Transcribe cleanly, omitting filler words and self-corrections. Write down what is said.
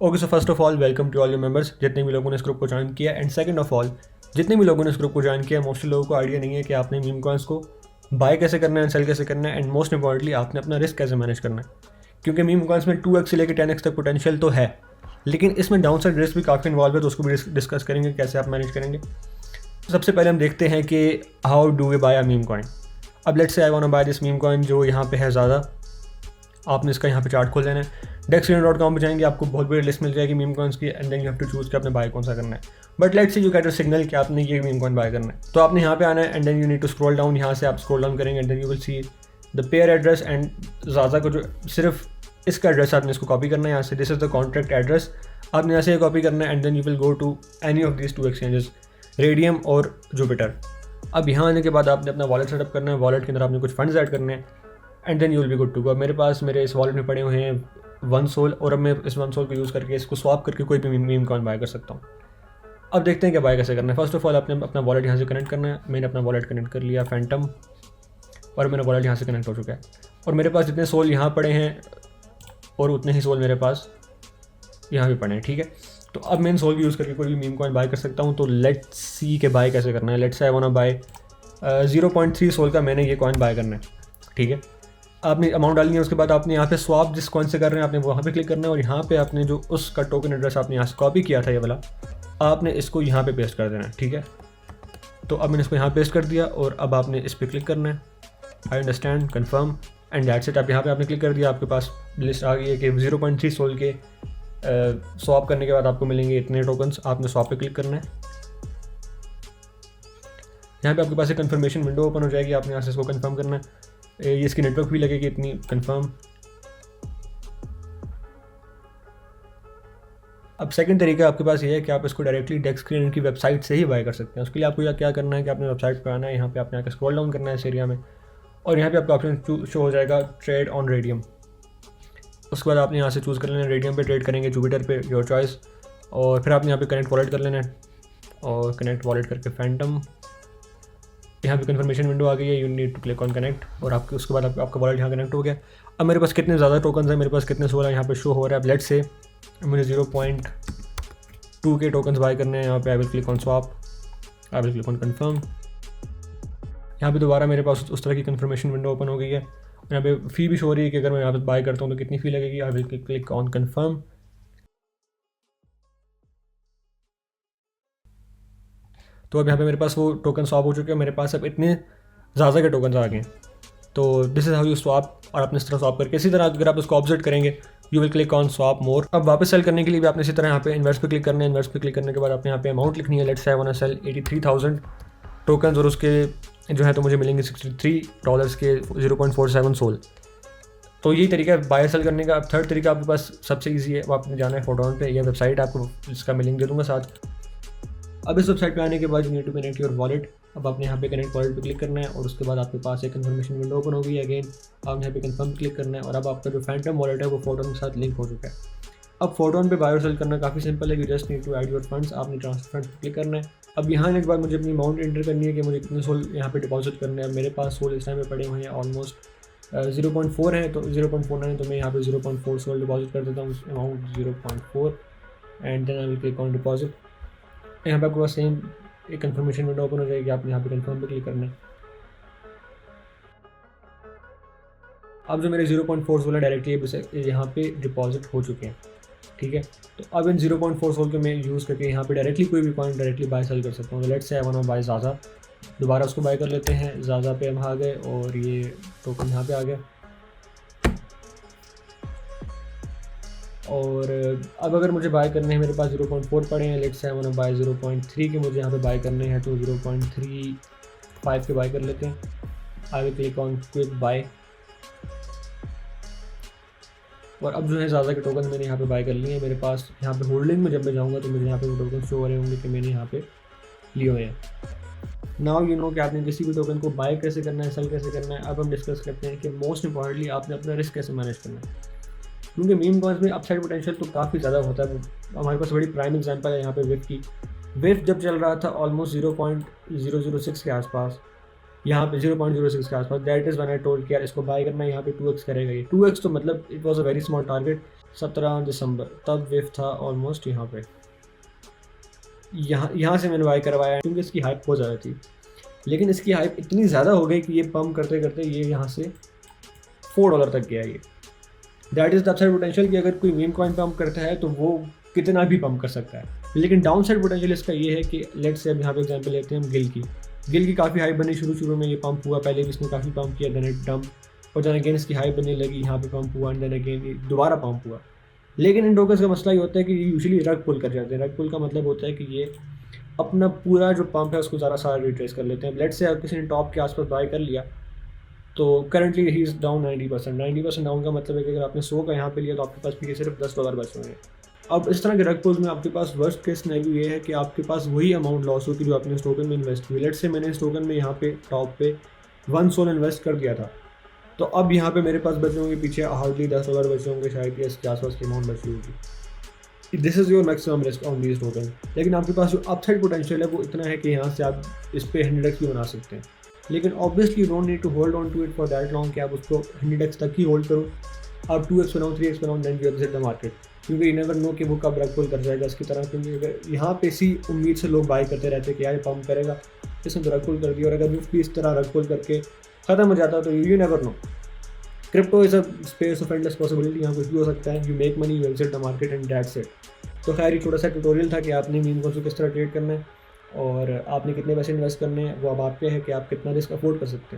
Okay, so first of all welcome to all your members जितने भी लोगों ने इस ग्रुप को ज्वाइन किया। एंड सेकंड ऑफ ऑल, जितने भी लोगों ने इस ग्रुप को ज्वाइन किया, मोस्टली लोगों को आइडिया नहीं है कि आपने मीम कॉइन्स को बाय कैसे करना है, सेल कैसे करना है, एंड मोस्ट इंपॉर्टेंटली आपने अपना रिस्क कैसे मैनेज करना है। क्योंकि मीम कॉइन्स में 2x से लेकर 10x तक पोटेंशियल तो है, लेकिन इसमें डाउन साइड रिस्क भी काफ़ी इन्वॉल्व है, तो उसको भी डिस्कस करेंगे कैसे आप मैनेज करेंगे। सबसे पहले हम देखते हैं कि how do we buy a meme coin. अब let's say I want to buy this meme coin जो यहाँ पे है ज़्यादा। आपने इसका यहाँ पे चार्ट खोल लेना है। dextrainer.com पे जाएंगे, आपको बहुत बड़ी लिस्ट मिल जाएगी मीम कॉइन्स की, and then you have to choose कि आपने बाय कौन सा करना है। But let's say you get a signal कि आपने ये मीम कॉइन बाय करना है, तो आपने यहाँ पे आना है, and then you need to scroll down. यहाँ से आप स्क्रॉल डाउन करेंगे and then you will see the pair address and Zaza को जो सिर्फ इसका एड्रेस आपने इसको कॉपी करना है यहाँ से। This is the contract address, आपने यहाँ से कॉपी करना है, and then you will go to any of these 2 exchanges, Raydium और जुपिटर। अब यहाँ आने के बाद आपने अपना वॉलेट सेटअप करना है, वॉलेट के अंदर आपने कुछ फंड्स ऐड करने हैं, and then you will be good to go. मेरे पास मेरे इस वॉलेट में पड़े हुए हैं 1 सोल, और अब मैं इस 1 सोल को यूज़ करके इसको स्वैप करके कोई भी मीम कॉइन बाय कर सकता हूँ। अब देखते हैं कि बाय कैसे करना है। फर्स्ट ऑफ ऑल आपने अपना वॉलेट यहाँ से कनेक्ट करना है। मैंने अपना वॉलेट कनेक्ट कर लिया फैंटम, और मेरा वॉलेट यहाँ से कनेक्ट हो चुका है, और मेरे पास जितने सोल यहाँ पड़े हैं और उतने ही सोल मेरे पास यहाँ भी पड़े हैं, ठीक है। तो अब मैं इन सोल को यूज़ करके कोई भी मीम कॉइन बाय कर सकता हूँ। तो लेट्स सी के बाय कैसे करना है। Let's say I want bye 0.3 soul का मैंने ये कॉइन बाय करना है, ठीक है। आपने अमाउंट डालनी है, उसके बाद आपने यहाँ पे स्वैप जिस कॉइन से कर रहे हैं आपने वहाँ पे क्लिक करना है, और यहाँ पे आपने जो उसका टोकन एड्रेस आपने यहाँ से कॉपी किया था ये वाला, आपने इसको यहाँ पे पेस्ट कर देना है, ठीक है। तो अब मैंने इसको यहाँ पेस्ट कर दिया, और अब आपने इस पर क्लिक करना है, I understand, confirm, and that's it. आप यहाँ पे आपने क्लिक कर दिया, आपके पास लिस्ट आ गई है कि 0.3 सोल के स्वैप करने के बाद आपको मिलेंगे इतने टोकन्स। आपने स्वैप पे क्लिक करना है, यहाँ पे आपके पास एक कन्फर्मेशन विंडो ओपन हो जाएगी, आपने यहाँ से इसको कन्फर्म करना है। ये इसकी नेटवर्क भी लगेगी इतनी, कन्फर्म। अब सेकंड तरीका आपके पास ये है कि आप इसको डायरेक्टली डेक्सक्रेनर की वेबसाइट से ही बाय कर सकते हैं। उसके लिए आपको क्या करना है कि आपने वेबसाइट पर आना है, यहाँ पे आपने आकर स्क्रॉल डाउन करना है इस एरिया में, और यहाँ पे आपका ऑप्शन शो हो जाएगा ट्रेड ऑन रेडियम। उसके बाद आपने यहाँ से चूज़ कर लेना है, रेडियम पे ट्रेड करेंगे, जुपिटर पे, योर चॉइस। और फिर आपने यहाँ पे कनेक्ट वॉलेट कर लेना है, और कनेक्ट वॉलेट करके फैंटम, यहाँ पे कन्फर्मेशन विंडो आ गई है, you need to click on connect, और आपके उसके बाद आपका वॉलेट यहाँ कनेक्ट हो गया। अब मेरे पास कितने ज़्यादा टोकन्स हैं, मेरे पास कितने 16 यहाँ पे शो हो रहा है। अब लेट्स से मुझे 0.2 के टोकन्स बाय करने हैं। यहाँ पे आई will click on swap, I will click on confirm. यहाँ पे दोबारा मेरे पास उस तरह की कन्फर्मेशन विंडो ओपन हो गई है, यहाँ पे फ़ी भी शो हो रही है कि अगर मैं यहाँ पे बाय करता हूँ तो कितनी फ़ी लगेगी। आई विल क्लिक ऑन कन्फर्म। तो अब यहाँ पे मेरे पास वो टोकन स्वैप हो चुके हैं, मेरे पास अब इतने ज़्यादा के टोकन आ गए। तो this is how you swap, और आपने इस तरह स्वैप करके इसी तरह अगर आप इसको ऑब्जर्व करेंगे you will click on swap more. अब वापस सेल करने के लिए भी आपने इसी तरह यहाँ पे इन्वेस्ट पे क्लिक करना है। इन्वेस्ट पे क्लिक करने के बाद आपने यहाँ पे अमाउंट लिखनी है। Let's say I want to sell 83,000 token, और उसके जो है तो मुझे मिलेंगे $63 के 0.47 सोल। तो यही तरीका है बाय सेल करने का। अब थर्ड तरीका आपके पास सबसे ईजी है, वो आपने जाना है फोटोन पे, यह वेबसाइट आपको इसका मैं लिंक दे दूँगा साथ। अब इस वेबसाइट पे आने के बाद you need to connect your wallet. अब आपने यहाँ पे कनेक्ट वॉलेट पे क्लिक करना है, और उसके बाद आपके पास एक कन्फर्मेशन विंडो ओपन हो गई है। अगेन आपने यहाँ पे कन्फर्म क्लिक करना है, और अब आपका जो फैंटम वॉलेट है वो फोटोन के साथ लिंक हो चुका है। अब फोटोन पे बाय और सेल करना काफ़ी सिंपल है, you just need to add your funds. आपने ट्रांसफर फंड्स पे क्लिक करना है। अब यहाँ आने के बाद मुझे अपनी अमाउंट एंटर करनी है कि मुझे कितने सोल यहाँ पे डिपॉजिट करने हैं। मेरे पास सोल इस टाइम पे पड़े हुए हैं ऑलमोस्ट 0.4 है, तो 0.49 है, तो मैं यहाँ पे 0.4 सोल डिपॉजिट कर देता हूँ, amount 0.4, and then I will click on deposit. यहाँ पे आपके पास सेम एक कन्फर्मेशन विंडो ओपन हो जाएगी, आपने यहाँ पे कन्फर्म पे क्लिक करना है। अब जो मेरे 0.4 सोल है डायरेक्टली यहाँ पे डिपॉजिट हो चुके हैं, ठीक है। तो अब इन 0.4 सोल के मैं यूज़ करके यहाँ पे डायरेक्टली कोई भी कॉइन डायरेक्टली बाय सेल कर सकता हूँ। तो let's say I want to buy Zaza, दोबारा उसको बाय कर लेते हैं। ज़ाज़ा पे हम आ गए, और ये टोकन यहाँ पे आ गया। और अब अगर मुझे बाय करने हैं, मेरे पास 0.4 पड़े हैं, let's say I want to bye 0.3 के मुझे यहाँ पे बाय करने हैं, तो 0.35 के बाय कर लेते हैं। I will click on quick buy, और अब जो है ज़्यादा के टोकन मैंने यहाँ पे बाय कर लिए हैं। मेरे पास यहाँ पे होल्डिंग में जब मैं जाऊँगा तो मुझे यहाँ पे वो टोकन शो हो रहे होंगे कि मैंने यहाँ पे लिए हुए हैं। नाउ यू नो कि आपने किसी भी टोकन को बाय कैसे करना है, सेल कैसे करना है। अब हम डिस्कस करते हैं कि मोस्ट इंपॉर्टेंटली आपने अपना रिस्क कैसे मैनेज करना है, क्योंकि मीम कॉइन्स में अपसाइड पोटेंशियल तो काफ़ी ज़्यादा होता है। हमारे पास बड़ी प्राइम एग्जांपल है यहाँ पे वेव की। वेव जब चल रहा था ऑलमोस्ट 0.006 के आसपास, यहाँ पे 0.06 के आसपास, that is when I told कि यार इसको बाय करना है, यहाँ पे 2x करेगा। ये 2x तो मतलब it was a very small target, 17 दिसंबर, तब वेव था ऑलमोस्ट यहाँ पे। यहाँ से मैंने बाय करवाया क्योंकि इसकी हाइप बहुत ज़्यादा थी, लेकिन इसकी हाइप इतनी ज़्यादा हो गई कि ये पंप करते करते ये यहाँ से $4 तक गया ये। That is the upside potential कि अगर कोई मीम कॉइन पंप करता है तो वो कितना भी पंप कर सकता है। लेकिन डाउन साइड पोटेंशियल इसका ये है कि लेट्स से अब यहाँ पे एग्जांपल लेते हैं हम गिल की काफ़ी हाइप बनी शुरू में, ये पंप हुआ, पहले भी इसने काफ़ी पंप किया, देन इट डंप, और देन अगेन इसकी हाइप बनने लगी, यहाँ पे पंप हुआ, एंड देन अगेन ये दोबारा पंप हुआ। लेकिन इन टोकन्स का मसला ये होता है कि ये यूजुअली रग पुल कर जाते हैं। रग पुल का मतलब होता है कि ये अपना पूरा जो पंप है उसको ज़्यादा सारा रिट्रेस कर लेते हैं। लेट्स से अगर किसी ने टॉप के आसपास बाय कर लिया तो currently he is down 90%। Down का मतलब है कि अगर आपने 100 का यहाँ पे लिया तो आपके पास भी सिर्फ $10 बच होंगे। अब इस तरह के रग पुल्स में आपके पास वर्स्ट केस सिनेरियो ये है कि आपके पास वही अमाउंट लॉस होगी जो आपने इस टोकन में इन्वेस्ट हुई। लेट्स से मैंने इस टोकन में यहाँ पे टॉप पे 1 सोल इन्वेस्ट कर दिया था, तो अब यहाँ पे मेरे पास बचे होंगे पीछे हार्डली $10 बचे होंगे, शायद या इसके आसपास की अमाउंट बची होगी। This is your maximum risk on these token. लेकिन आपके पास जो अपसाइड पोटेंशियल है वो इतना है कि यहाँ से आप इस पर 100x भी बना सकते हैं। लेकिन obviously you don't need to hold on to it for that long कि आप उसको 100x तक ही होल्ड करो। आप 2x बनाओ, 3x बनाओ, then you exit the market, क्योंकि यू नेवर नो कि वो कब रग पुल कर जाएगा इसकी तरह। क्योंकि अगर यहाँ पे इसी उम्मीद से लोग बाय करते रहते हैं कि यार ये पंप करेगा, इसने तो रग पुल कर दिया, और अगर भी इस तरह रग पुल करके ख़त्म हो जाता तो you never no. Crypto is a space of endless possibility, यहाँ कुछ भी हो सकता है। You make money, you exit the market, and that's it. तो खैर ये छोटा सा ट्यूटोरियल था कि आपने मीम कॉइन्स को किस तरह ट्रेड करना है और आपने कितने पैसे इन्वेस्ट करने हैं, वो अब आप पे है कि आप कितना रिस्क अफोर्ड कर सकते हैं।